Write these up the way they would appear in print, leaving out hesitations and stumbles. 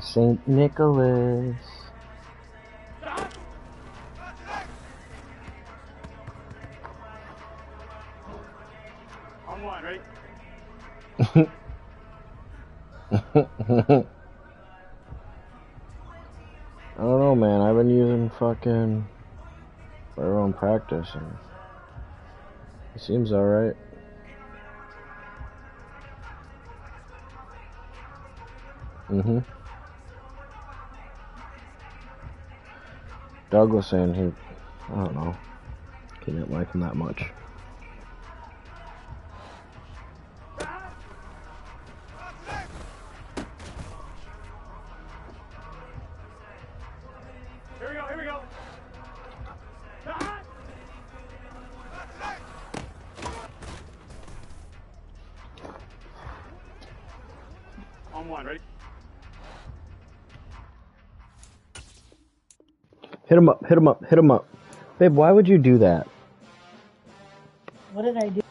St. Nicholas. On one, right? I don't know, man. I've been using fucking our own practice, and it seems alright. Doug was saying I don't know, he didn't like him that much. Here we go. On one, ready? Hit him up. Babe, why would you do that? What did I do?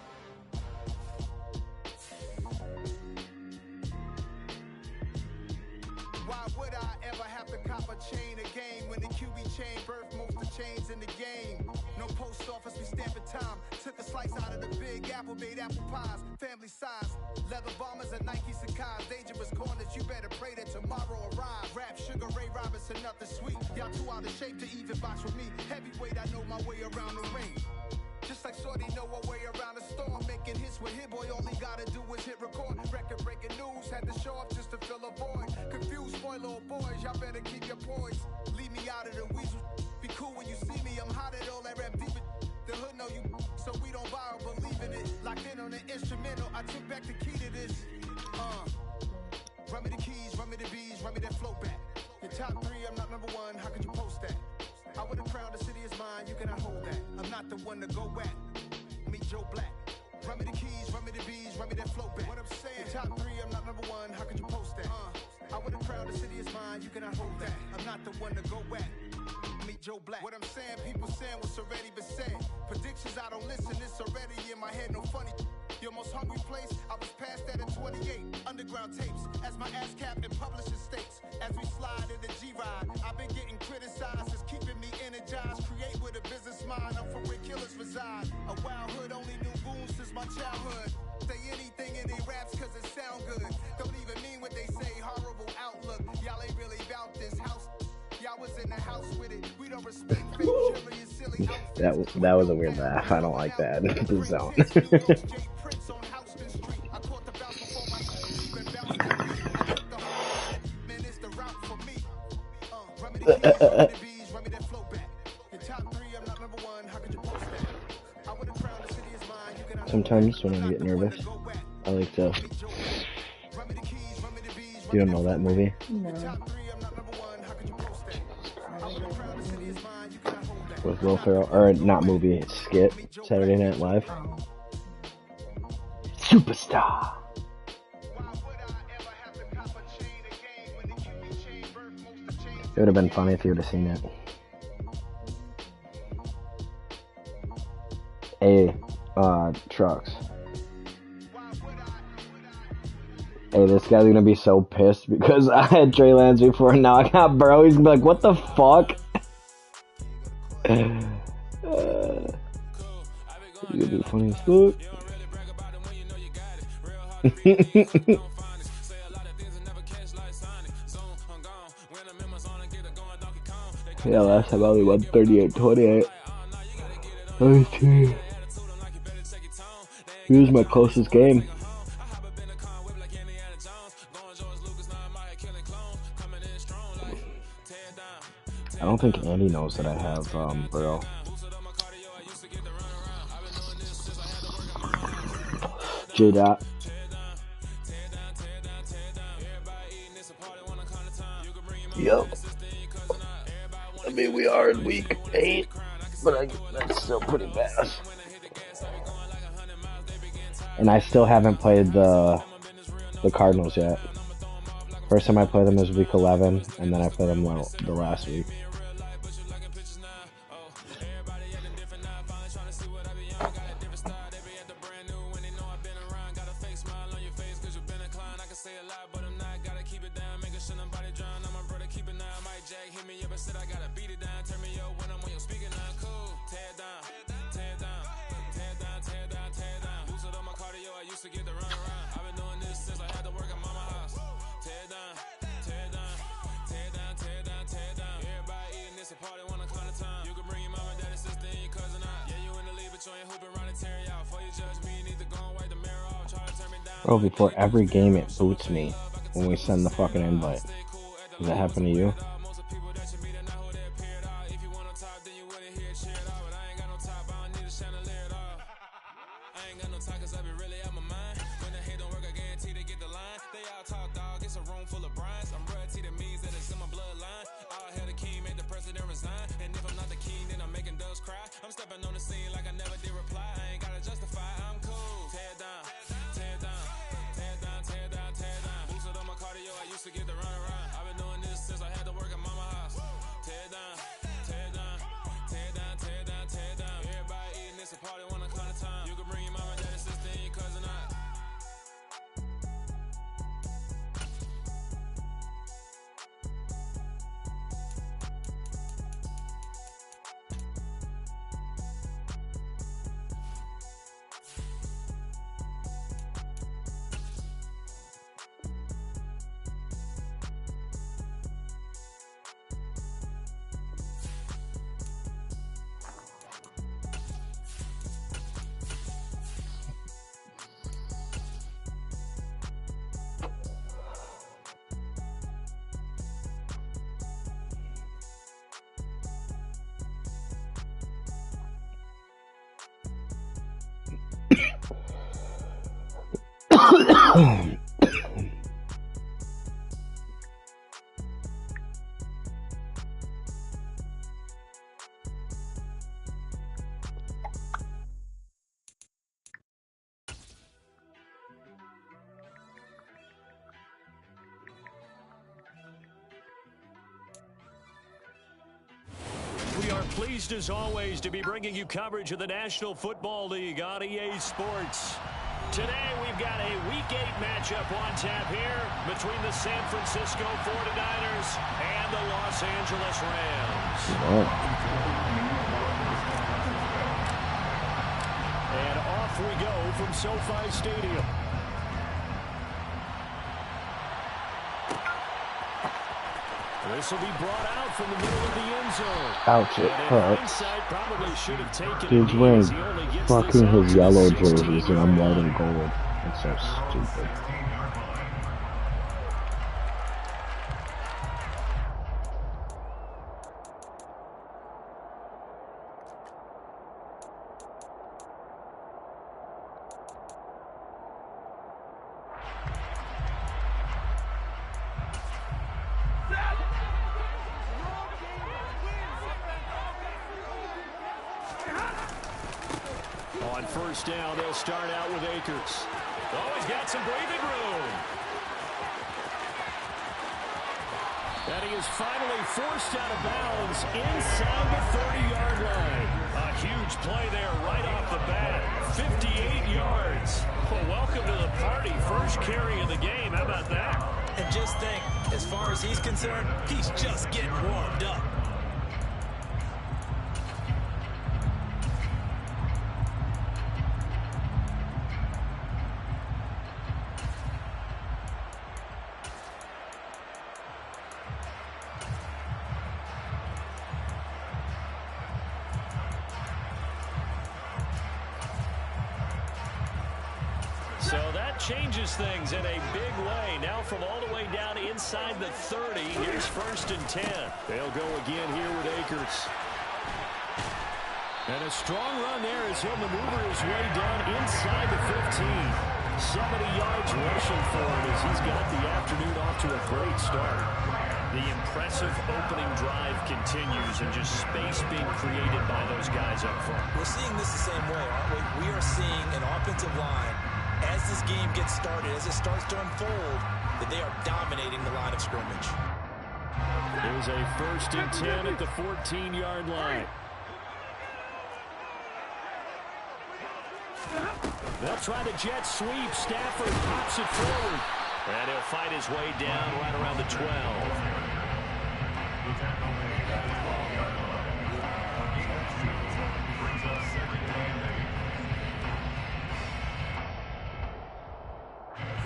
Why would I ever have to cop a chain again when the QB chain birthed most of the chains in the game? No post office, we stamping time. Took a slice out of the big apple, made apple pies, family size. Leather bombers and Nike Sacai's, dangerous corners, you better pray that tomorrow arrives. Rap, Sugar Ray Robinson, nothing sweet. Y'all too out of shape to even box with me. Heavyweight, I know my way around the ring. Just like Shorty know her way around the storm. Making hits with Hit Boy, all he gotta do is hit record. Record breaking news, had to show up just to fill a void. Confused, spoiled little boys, y'all better keep your poise. Leave me out of the weasel. Be cool when you see me, I'm hot at all that rap deep. The hood know you, so we don't borrow, believe in it. Locked in on the instrumental, I took back the key to this. Run me the keys, run me the bees, run me that flow back. Your top three, I'm not number one, how could you post that? I would have crowned the city is mine, you cannot hold that. I'm not the one to go at. Meet Joe Black. Run me the keys, run me the bees, run me that flow back. What I'm saying, your top three, I'm not number one, how could you post that? I would have crowned the city is mine, you cannot hold that. I'm not the one to go at. Meet Joe Black. What I'm saying, people saying what's already been said. Predictions, I don't listen, it's already in my head, no funny. Your most hungry place, I was past that in 28. Underground tapes, as my ass cap in publishing states. As we slide in the G-Ride, I've been getting criticized, it's keeping me energized. Create with a business mind, I'm from where killers reside. A wild hood, only knew goons since my childhood. Say anything in they raps cause it sound good. Don't even mean what they say, horrible outlook. Y'all ain't really about this house. Y'all was in the house with it. We don't respect fake jewelry and silly outfits. That was a weird laugh. I don't like that. The zone. Sometimes when I get nervous, I like to. You don't know that movie? No. With Will Ferrell, or not movie, skit, Saturday Night Live. Superstar. It would have been funny if you would have seen it. Trucks. Hey, this guy's gonna be so pissed because I had Trey Lance before and now I got Burrow. He's gonna be like, what the fuck? You're gonna be funny as fuck. Yeah, last time I only won 38-28. Let me see. He was my closest game. I don't think Andy knows that I have Burrow. J-Dot. Yep. I mean, we are in week 8, but that's still pretty fast. And I still haven't played the Cardinals yet. First time I played them was week 11, and then I played them the last week. Bro, before every game it boots me when we send the fucking invite. Does that happen to you? We are pleased as always to be bringing you coverage of the National Football League on EA Sports. Today we've got a Week 8 matchup on tap here between the San Francisco 49ers and the Los Angeles Rams. And off we go from SoFi Stadium. This will be brought out from the middle of the end zone. Ouch, it hurts. Dude's wearing fucking his yellow jerseys and I'm white and gold. It's so stupid. On first down, they'll start out with Akers. Oh, he's got some breathing room. And he is finally forced out of bounds inside the 30-yard line. A huge play there right off the bat. 58 yards. Well, welcome to the party. First carry of the game. How about that? And just think, as far as he's concerned, he's just getting warmed up. So that changes things in a big way. Now from all the way down inside the 30, here's first and 10. They'll go again here with Akers. And a strong run there as he'll maneuver his way down inside the 15. 70 yards rushing for him as he's got the afternoon off to a great start. The impressive opening drive continues and just space being created by those guys up front. We're seeing this the same way, aren't we? We are seeing an offensive line, as this game gets started, as it starts to unfold, that they are dominating the line of scrimmage. There's a first and 10 at the 14-yard line. They'll try the jet sweep. Stafford pops it forward. And he'll fight his way down right around the 12.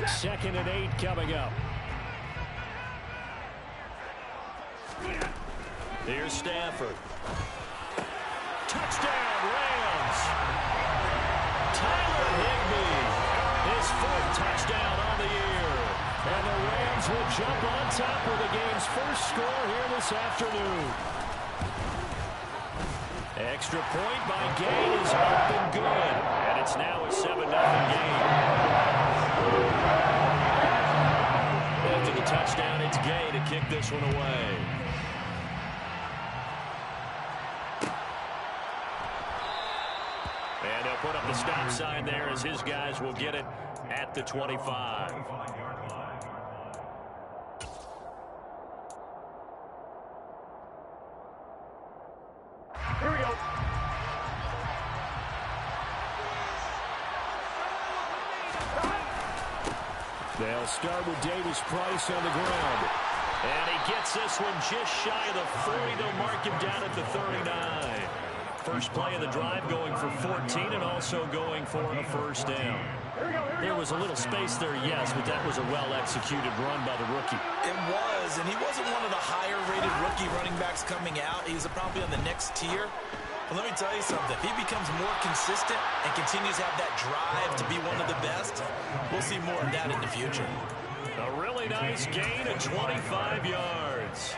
Second and 8 coming up. Here's Stafford. Touchdown, Rams. Tyler Higbee, his fourth touchdown on the year. And the Rams will jump on top with the game's first score here this afternoon. Extra point by Gay is up and good. And it's now a 7-0 game. After the touchdown, it's Gay to kick this one away. And they'll put up the stop sign there as his guys will get it at the 25. Here we go. They'll start with Davis Price on the ground. And he gets this one just shy of the 40. They'll mark him down at the 39. First play of the drive going for 14 and also going for a first down. There was a little space there, yes, but that was a well-executed run by the rookie. It was, and he wasn't one of the higher-rated rookie running backs coming out. He's probably on the next tier. But let me tell you something. If he becomes more consistent and continues to have that drive to be one of the best, we'll see more of that in the future. A really nice gain of 25 yards.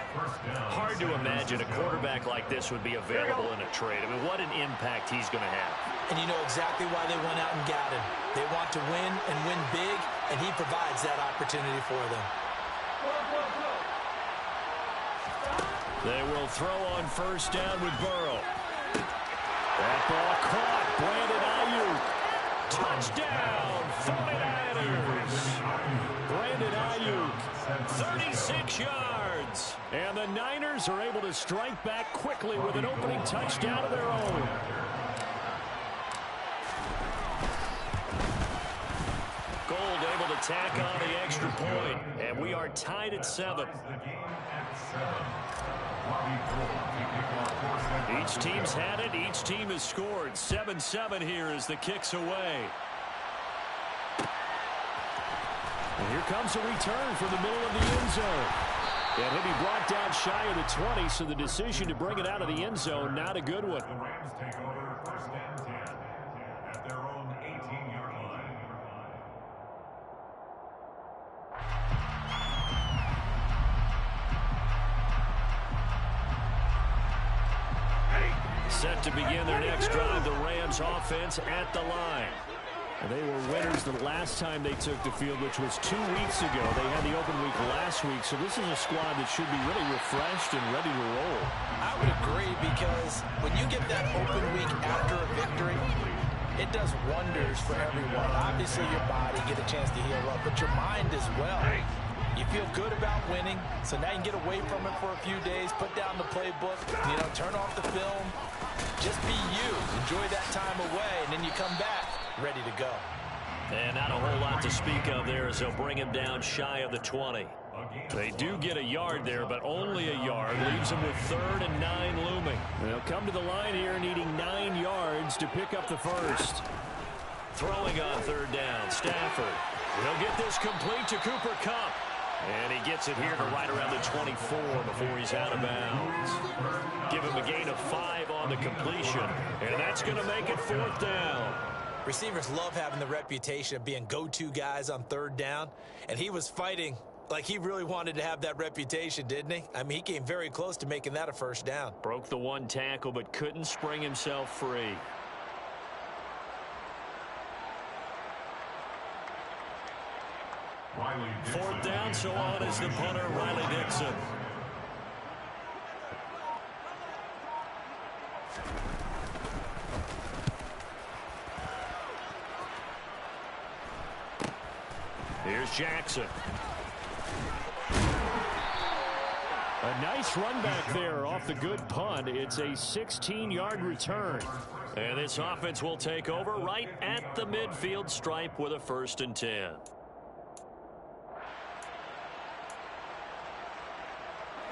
Hard to imagine a quarterback like this would be available in a trade. I mean, what an impact he's going to have. And you know exactly why they went out and got him. They want to win and win big, and he provides that opportunity for them. They will throw on first down with Burrow. That ball caught. Brandon Ayuk. Touchdown, 49ers. Brandon Ayuk, 36 yards. And the Niners are able to strike back quickly with an opening touchdown of their own. Gold able to tack on the extra point, and we are tied at 7. Each team's had it. Each team has scored. 7-7 here as the kick's away. And here comes a return from the middle of the end zone. And he'll be brought down shy of the 20, so the decision to bring it out of the end zone, not a good one. The Rams take over first and 10 at their own 18-yard line. Set to begin their next drive, the Rams offense at the line. And they were winners the last time they took the field, which was 2 weeks ago. They had the open week last week, so this is a squad that should be really refreshed and ready to roll. I would agree, because when you get that open week after a victory, it does wonders for everyone. Obviously, your body get a chance to heal up, but your mind as well. You feel good about winning, so now you can get away from it for a few days, put down the playbook, turn off the film. Just be you. Enjoy that time away, and then you come back ready to go. And not a whole lot to speak of there as they'll bring him down shy of the 20. They do get a yard there, but only a yard. Leaves them with 3rd and 9 looming. They'll come to the line here needing 9 yards to pick up the first. Throwing on 3rd down, Stafford. He'll get this complete to Cooper Kupp. And he gets it here to right around the 24 before he's out of bounds. Give him a gain of 5 on the completion, and that's going to make it 4th down. Receivers love having the reputation of being go-to guys on 3rd down, and he was fighting like he really wanted to have that reputation, didn't he? I mean, he came very close to making that a first down. Broke the 1 tackle, but couldn't spring himself free. Riley Dixon. 4th down, so on is the punter, Riley Dixon. Here's Jackson. A nice run back there off the good punt. It's a 16-yard return. And this offense will take over right at the midfield stripe with a 1st and 10.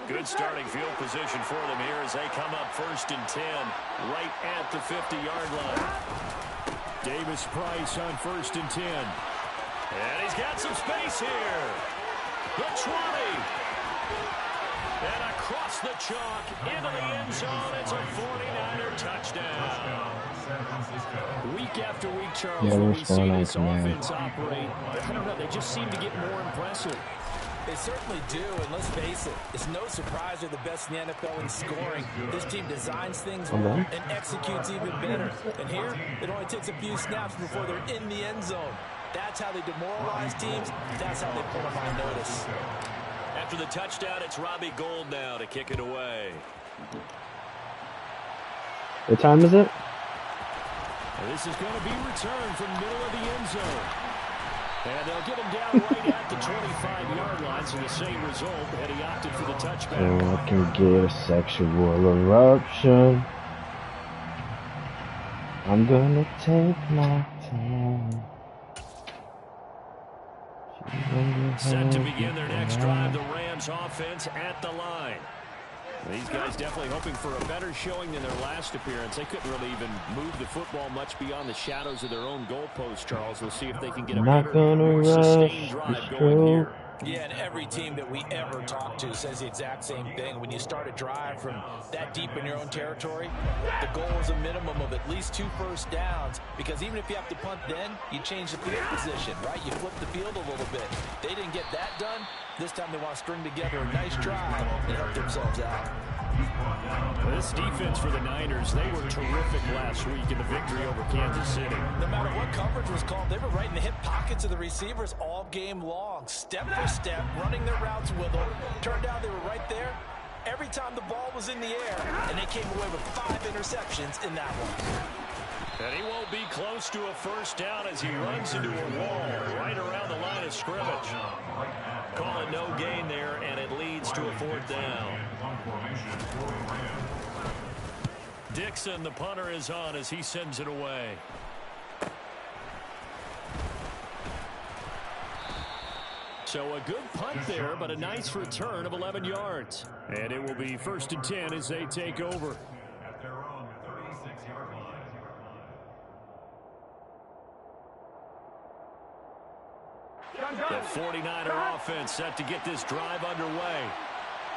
Good starting field position for them here as they come up 1st and 10 right at the 50-yard line. Davis Price on 1st and 10. And he's got some space here. The 20. And across the chalk into the end zone. It's a 49er touchdown. Week after week, Charles, Yeah, when we're we see scoring on this command. offense operate, I don't know, they just seem to get more impressive. They certainly do, and let's face it, it's no surprise they're the best in the NFL in scoring. This team designs things well and executes even better. And here, it only takes a few snaps before they're in the end zone. That's how they demoralize teams. That's how they put them on notice. After the touchdown, it's Robbie Gould now to kick it away. What time is it? And this is going to be returned from the middle of the end zone. And they'll get him down right at the 25-yard line, so the same result, and he opted for the touchback. So I can get a sexual eruption. I'm gonna take my time. Set to begin their next drive, the Rams offense at the line. These guys definitely hoping for a better showing than their last appearance. They couldn't really even move the football much beyond the shadows of their own goalpost, Charles. We'll see if they can get a better, more sustained drive going here. Yeah, and every team that we ever talk to says the exact same thing. When you start a drive from that deep in your own territory, the goal is a minimum of at least 2 first downs, because even if you have to punt then, you change the field position, right? You flip the field a little bit. They didn't get that done. This time they want to string together a nice drive and help themselves out. This defense for the Niners, they were terrific last week in the victory over Kansas City. No matter what coverage was called, they were right in the hip pockets of the receivers all game long. Step for step, running their routes with them. Turned out they were right there every time the ball was in the air, and they came away with 5 interceptions in that one. And he won't be close to a first down as he runs into a wall right around the line of scrimmage. Call it no gain there, and it leads to a 4th down. Dixon, the punter, is on as he sends it away. So a good punt there, but a nice return of 11 yards. And it will be 1st and 10 as they take over. At their own 36-yard line. The 49er offense set to get this drive underway.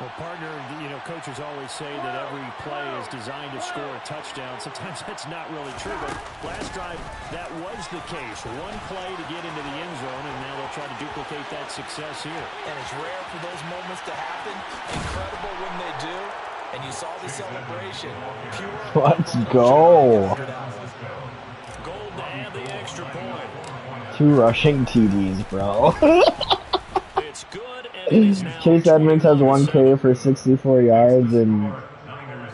Well, partner, you know, coaches always say that every play is designed to score a touchdown. Sometimes that's not really true, but last drive, that was the case. One play to get into the end zone, and now they'll try to duplicate that success here. And it's rare for those moments to happen. Incredible when they do. And you saw the celebration. Pure. Let's go. Gold to add the extra point. 2 rushing TDs, bro. It's good, and it is now Chase Edmonds has 1 carry for 64 yards, and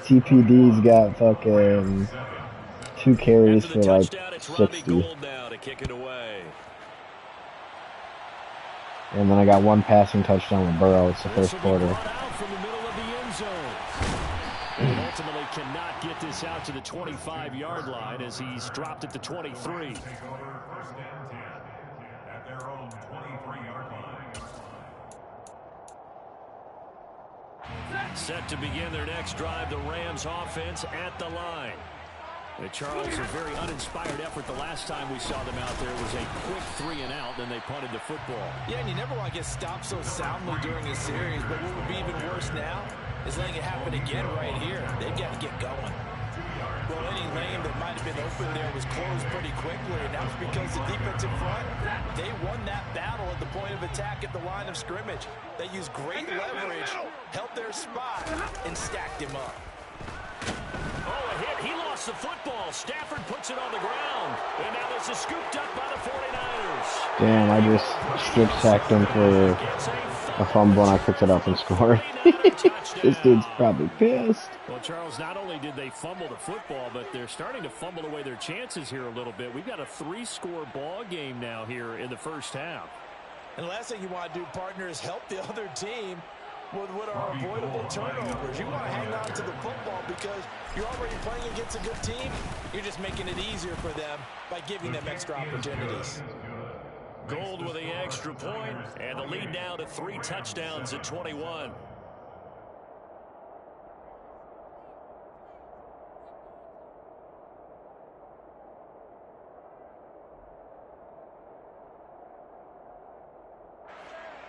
TPD's got fucking 2 carries for like 60. And then I got 1 passing touchdown with Burrow. It's the first quarter. Ultimately cannot get this out to the 25-yard line as he's dropped at the 23. Take over 1st and 10 at their own 23-yard line. Set to begin their next drive, the Rams offense at the line. Charles, a very uninspired effort the last time we saw them out there. It was a quick 3 and out, then they punted the football. Yeah, and you never want to get stopped so soundly during a series, but what would be even worse now is letting it happen again right here. They've got to get going. Well, any lane that might have been open there was closed pretty quickly, and that was because the defensive front, they won that battle at the point of attack at the line of scrimmage. They used great leverage, held their spot, and stacked him up. Oh, a hit. He lost the football. Stafford puts it on the ground. And now this is scooped up by the 49ers. Damn, I just strip sacked him for a fumble and I picked it up and scored. This dude's probably pissed. Well, Charles, not only did they fumble the football, but they're starting to fumble away their chances here a little bit. We've got a 3-score ball game now here in the first half. And the last thing you want to do, partner, is help the other team with what are avoidable turnovers. You want to hang on to the football because you're already playing against a good team. You're just making it easier for them by giving them extra opportunities. Gold with the extra point, and the lead now to 3 touchdowns at 21.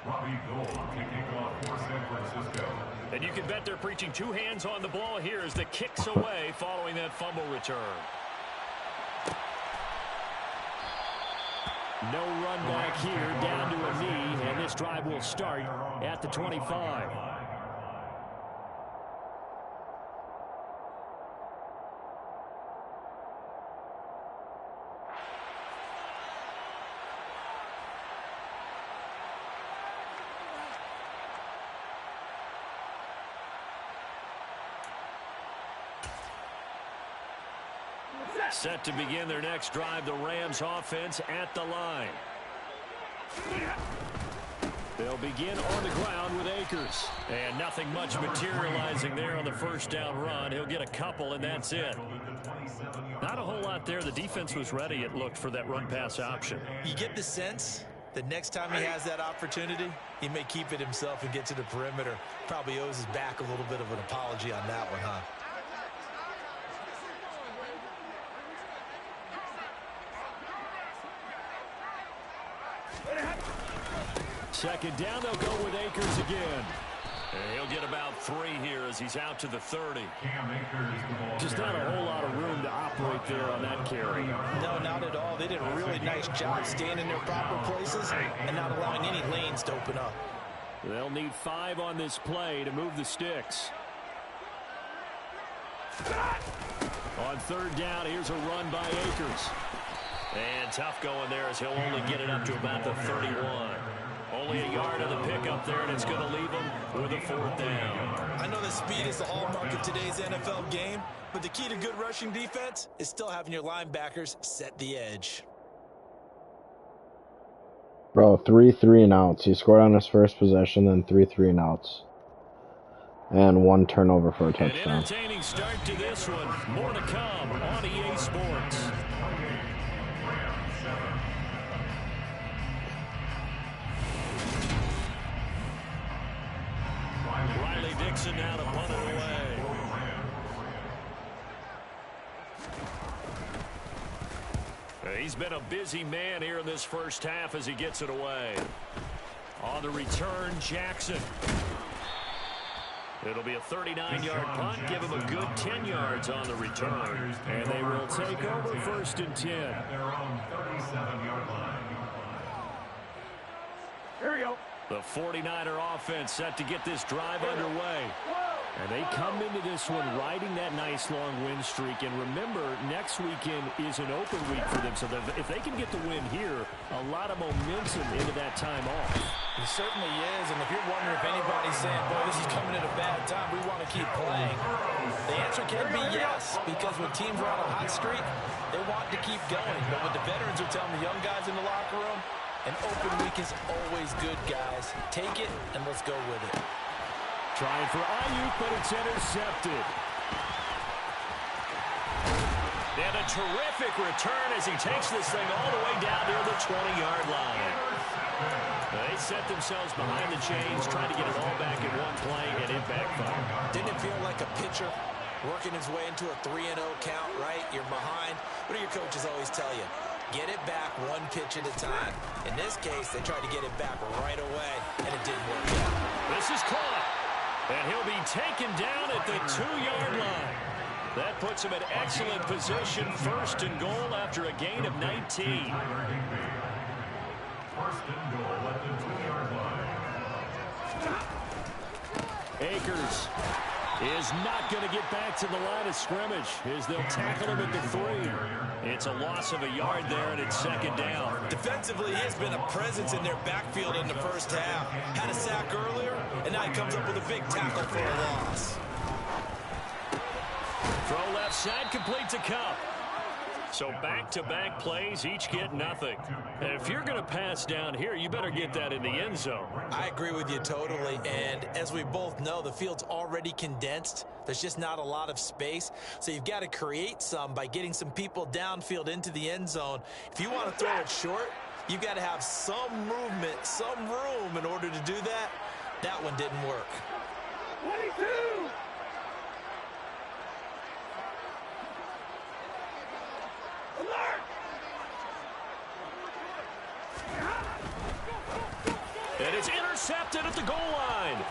Robbie Gould kicking off for San Francisco. And you can bet they're preaching two hands on the ball here as the kick's away following that fumble return. No run back here, down to a knee, and this drive will start at the 25. Set to begin their next drive, the Rams offense at the line. They'll begin on the ground with Akers. And nothing much materializing there on the first down run. He'll get a couple, and that's it. Not a whole lot there. The defense was ready, it looked, for that run-pass option. You get the sense that next time he has that opportunity, he may keep it himself and get to the perimeter. Probably owes his back a little bit of an apology on that one, huh? Second down, they'll go with Akers again. And he'll get about 3 here as he's out to the 30. Just not a whole lot of room to operate there on that carry. No, not at all. They did a really nice job staying in their proper places and not allowing any lanes to open up. They'll need 5 on this play to move the sticks. On third down, here's a run by Akers. And tough going there as he'll only get it up to about the 31. Only a yard of the pickup there, and it's going to leave him with a 4th down. I know that speed is the hallmark of today's NFL game, but the key to good rushing defense is still having your linebackers set the edge. Bro, 3 3-and-outs. He scored on his first possession, then 3 3-and-outs. And 1 turnover for a touchdown. An entertaining start to this one. More to come on EA Sports. Riley Dixon now to punt it away. He's been a busy man here in this first half as he gets it away. On the return, Jackson. It'll be a 39-yard punt. Give him a good 10 yards on the return. And they will take over 1st and 10. At their own 37-yard line. Here we go. The 49er offense set to get this drive underway. And they come into this one riding that nice long win streak. And remember, next weekend is an open week for them. So if they can get the win here, a lot of momentum into that time off. It certainly is. And if you're wondering if anybody's saying, boy, this is coming at a bad time, we want to keep playing, the answer can be yes. Because when teams are on a hot streak, they want to keep going. But what the veterans are telling the young guys in the locker room, an open week is always good, guys. Take it, and let's go with it. Trying for Ayuk, but it's intercepted. And a terrific return as he takes this thing all the way down near the 20-yard line. They set themselves behind the chains, trying to get it all back in one play, and it backfired. Didn't it feel like a pitcher working his way into a 3-0 count, right? You're behind. What do your coaches always tell you? Get it back one pitch at a time. In this case, they tried to get it back right away, and it didn't work out. This is caught, and he'll be taken down at the 2-yard line. That puts him in excellent position, 1st and goal after a gain of 19. 1st and goal at the 2-yard line. Akers is not going to get back to the line of scrimmage as they'll tackle him at the 3. It's a loss of a yard there, and it's 2nd down. Defensively, he has been a presence in their backfield in the first half. Had a sack earlier, and now he comes up with a big tackle for a loss. Throw left side, completes a cup. So back-to-back plays, each get nothing. And if you're going to pass down here, you better get that in the end zone. I agree with you totally. And as we both know, the field's already condensed. There's just not a lot of space. So you've got to create some by getting some people downfield into the end zone. If you want to throw it short, you've got to have some movement, some room in order to do that. That one didn't work. 22. And it's intercepted at the goal line.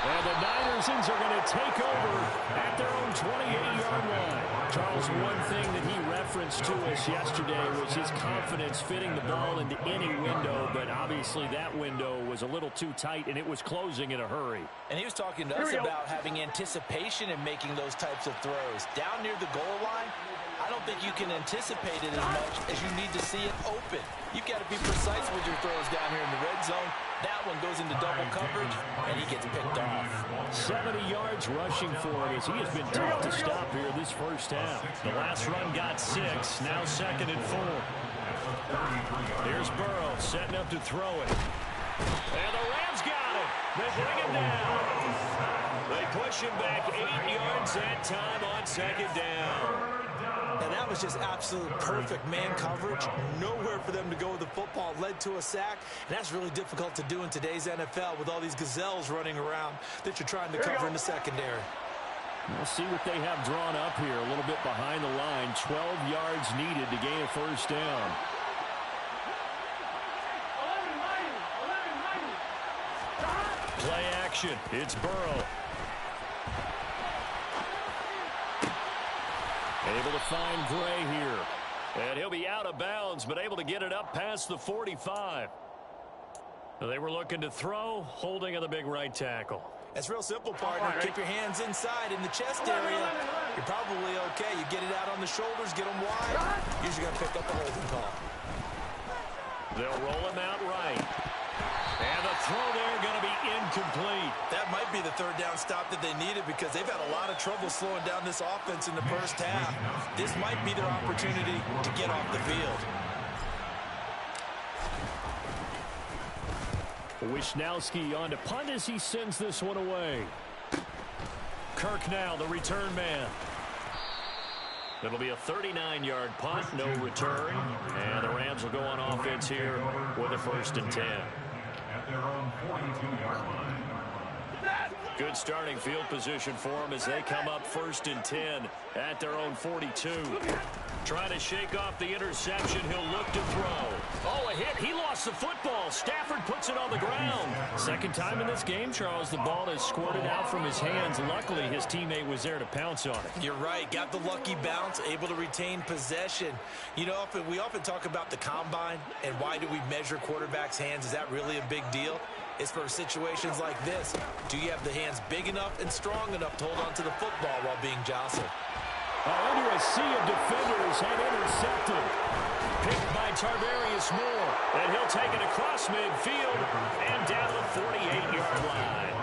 And the Niners are going to take over at their own 28-yard line. Charles, one thing that he referenced to us yesterday was his confidence fitting the ball into any window, but obviously that window was a little too tight, and it was closing in a hurry. And he was talking to us about having anticipation in making those types of throws. Down near the goal line, I don't think you can anticipate it as much as you need to see it open. You've got to be precise with your throws down here in the red zone. That one goes into double coverage, and he gets picked off. 70 yards rushing for him as he has been tough to stop here this first half. The last run got 6, now 2nd and 4. Here's Burrow setting up to throw it. And the Rams got it. They bring him down. They push him back 8 yards that time on 2nd down. And that was just absolute perfect man coverage. Nowhere for them to go with the football. Led to a sack. And that's really difficult to do in today's NFL with all these gazelles running around that you're trying to cover in the secondary. We'll see what they have drawn up here. A little bit behind the line. 12 yards needed to gain a first down. Play action. It's Burrow. Able to find Gray here. And he'll be out of bounds, but able to get it up past the 45. They were looking to throw, holding on the big right tackle. That's real simple, partner. Keep your hands inside in the chest area. You're probably okay. You get it out on the shoulders, get them wide. Usually going to pick up a holding call. They'll roll him out right. And the throw there going to be incomplete. That might be the third down stop that they needed because they've had a lot of trouble slowing down this offense in the first half. This might be their opportunity to get off the field. Wisnowski on to punt as he sends this one away. Kirk now, the return man. It'll be a 39-yard punt, no return. And the Rams will go on offense here with a 1st and 10. At their own 42-yard line. Good starting field position for them as they come up 1st and 10 at their own 42. Trying to shake off the interception. He'll look to throw. Oh, a hit. He lost the football. Stafford puts it on the ground. Second time in this game, Charles, the ball has squirted out from his hands. Luckily, his teammate was there to pounce on it. You're right. Got the lucky bounce, able to retain possession. You know, we often talk about the combine and why do we measure quarterbacks' hands. Is that really a big deal? It's for situations like this. Do you have the hands big enough and strong enough to hold on to the football while being jostled? Under a sea of defenders and intercepted. Picked by Tarvarius Moore. And he'll take it across midfield and down the 48-yard line.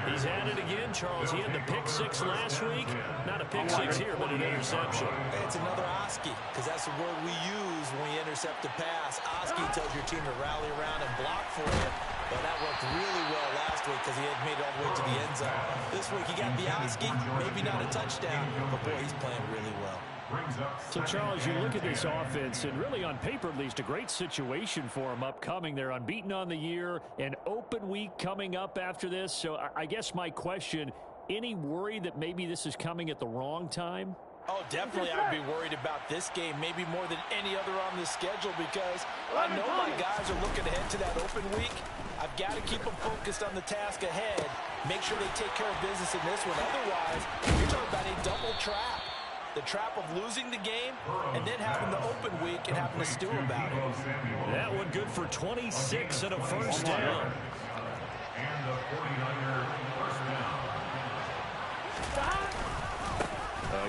He's had it again, Charles. He had the pick 6 last week. Not a pick 6 here, but an interception. It's another Oski, because that's the word we use when we intercept a pass. Oski tells your team to rally around and block for you. But that worked really well last week because he had made it all the way to the end zone. This week he got the Oski, maybe not a touchdown, but boy, he's playing really well. So, Charles, you look at this offense, and really on paper at least, a great situation for them upcoming. They're unbeaten on the year, an open week coming up after this. So I guess my question, any worry that maybe this is coming at the wrong time? Oh, definitely I would be worried about this game, maybe more than any other on the schedule, because I know my guys are looking ahead to that open week. I've got to keep them focused on the task ahead, make sure they take care of business in this one. Otherwise, you're talking about a double trap. The trap of losing the game and then having the open week and having to stew about it. That one good for 26 and a first down. And the 49er first down.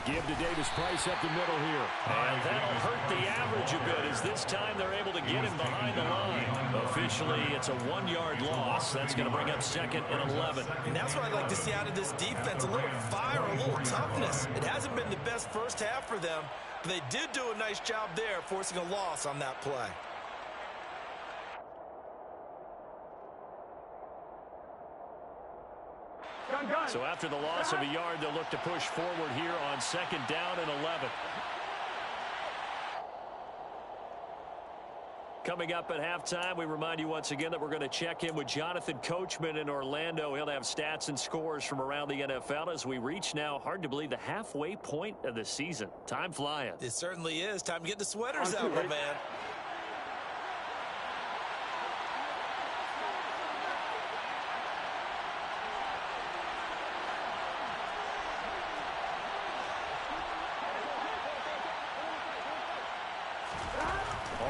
Give to Davis Price up the middle here. And that'll hurt the average a bit as this time they're able to get him behind the line. Officially, it's a 1-yard loss. That's going to bring up 2nd and 11. And that's what I'd like to see out of this defense, a little fire, a little toughness. It hasn't been the best first half for them, but they did do a nice job there forcing a loss on that play. So after the loss of a yard, they'll look to push forward here on 2nd down and 11. Coming up at halftime, we remind you once again that we're going to check in with Jonathan Coachman in Orlando. He'll have stats and scores from around the NFL as we reach now, hard to believe, the halfway point of the season. Time flying. It certainly is. Time to get the sweaters out, my man.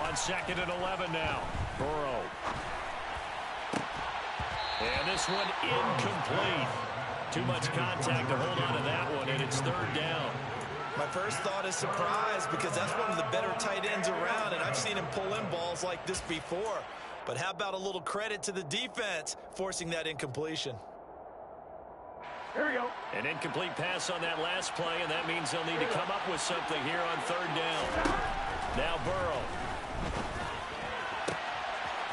On 2nd and 11 now. Burrow. And this one incomplete. Too much contact to hold on to that one, and it's 3rd down. My first thought is surprise because that's one of the better tight ends around, and I've seen him pull in balls like this before. But how about a little credit to the defense forcing that incompletion? Here we go. An incomplete pass on that last play, and that means they'll need to come up with something here on 3rd down. Now Burrow.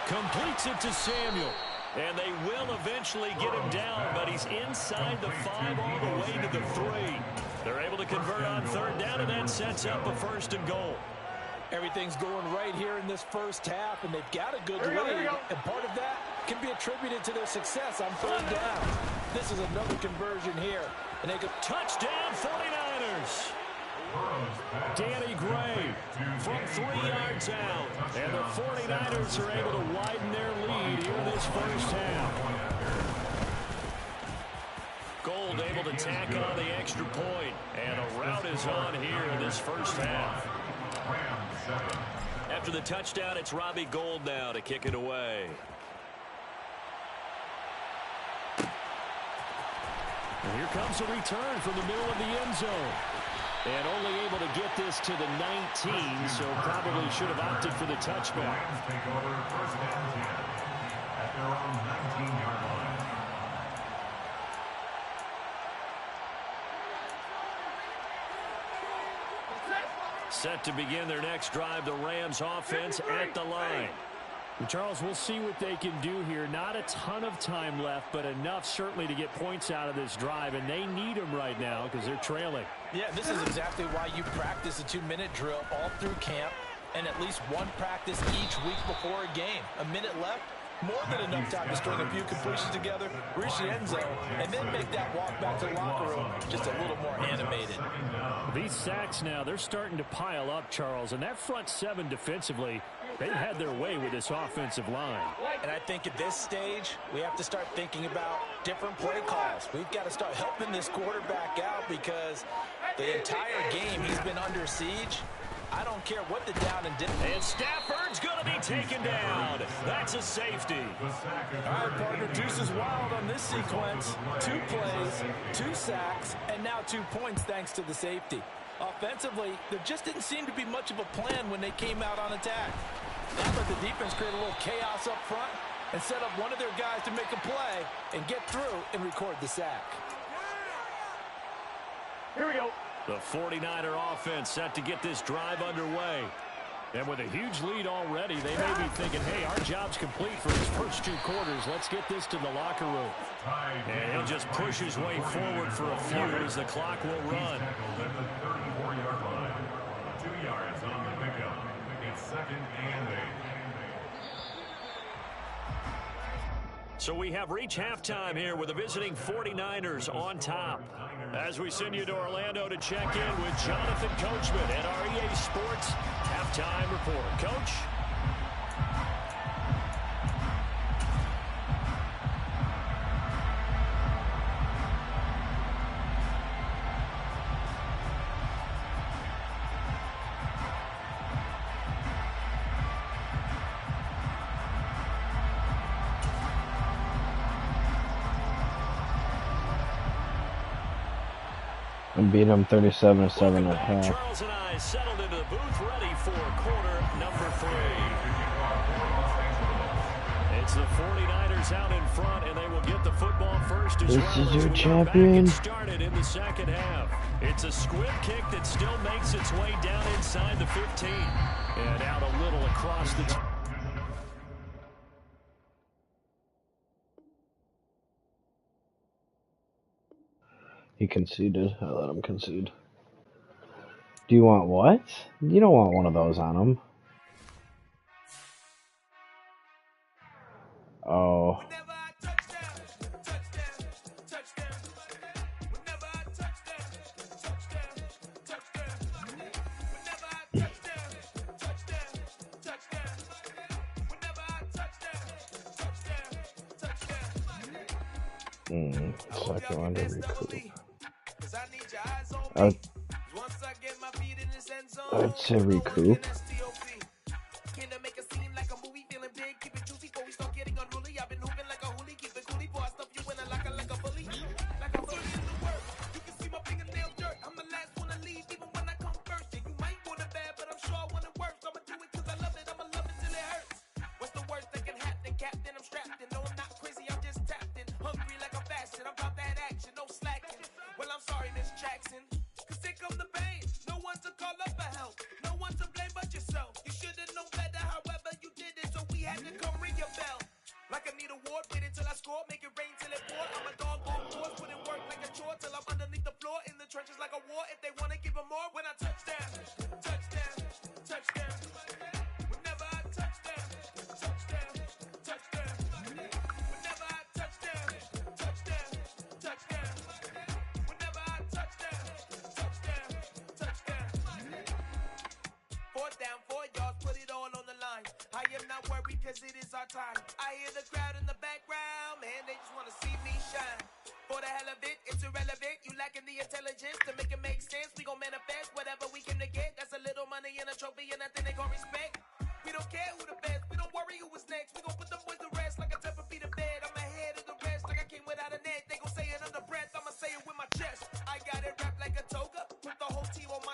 Completes it to Samuel. And they will eventually get him down, but he's inside the 5 all the way to the 3. They're able to convert on 3rd down, and that sets up a 1st and goal. Everything's going right here in this first half, and they've got a good lead. And part of that can be attributed to their success on 3rd down. This is another conversion here. And they go touchdown 49ers. Danny Gray from 3 yards out. And the 49ers are able to widen their lead here in this first half. Gold able to tack on the extra point. And a rout is on here in this first half. After the touchdown, it's Robbie Gould now to kick it away. And here comes a return from the middle of the end zone. And only able to get this to the 19, so probably should have opted for the touchback. Rams take over 1st and 10 at their own 19-yard line. Set to begin their next drive, the Rams offense at the line. And Charles, we'll see what they can do here. Not a ton of time left, but enough certainly to get points out of this drive, and they need them right now because they're trailing. Yeah, this is exactly why you practice a 2-minute drill all through camp and at least one practice each week before a game. A minute left, more than enough time to string a few completions together, reach the end zone, and then make that walk back to the locker room just a little more animated. These sacks now, they're starting to pile up, Charles, and that front 7 defensively, they've had their way with this offensive line. And I think at this stage, we have to start thinking about different play calls. We've got to start helping this quarterback out because the entire game he's been under siege. I don't care what the down and distance. And Stafford's going to be taken down. That's a safety. All right, partner, deuce is wild on this sequence. 2 plays, 2 sacks, and now 2 points thanks to the safety. Offensively, there just didn't seem to be much of a plan when they came out on attack. Now let the defense create a little chaos up front and set up one of their guys to make a play and get through and record the sack. Here we go. The 49er offense set to get this drive underway. And with a huge lead already, they may be thinking, hey, our job's complete for his first 2 quarters. Let's get this to the locker room. And he'll just push his way forward for a few as the clock will run. At the 34-yard line. 2 yards on the pickup. It's 2nd and 8. So we have reached halftime here with the visiting 49ers on top. As we send you to Orlando to check in with Jonathan Coachman at our EA Sports Halftime Report. Coach? And beat them 37-7 at half. Charles and I settled into the booth ready for quarter number 3. It's the 49ers out in front, and they will get the football first as This well is your as champion. started in the second half. It's a squib kick that still makes its way down inside the 15. And out a little across the He conceded. I let him concede. Do you want what? You don't want one of those on him. Oh. Second one to recoup. I'd say recoup. with it till I score, make it rain till it pour. I'm a dog on course, put in work like a chore till I'm underneath the floor, in the trenches like a war. If they wanna give them more, when I touch down, touchdown, touchdown. Whenever I touch down, touchdown, touchdown. Whenever I touch down, touchdown, touchdown. Whenever I touch down, touchdown, touchdown. 4th down, 4 yards, put it all on the line. I am not worried cause it is our time. I hear the crowd in the background, man, they just wanna see me shine. For the hell of it, it's irrelevant. You lacking the intelligence to make it make sense. We gon' manifest whatever we can to get. That's a little money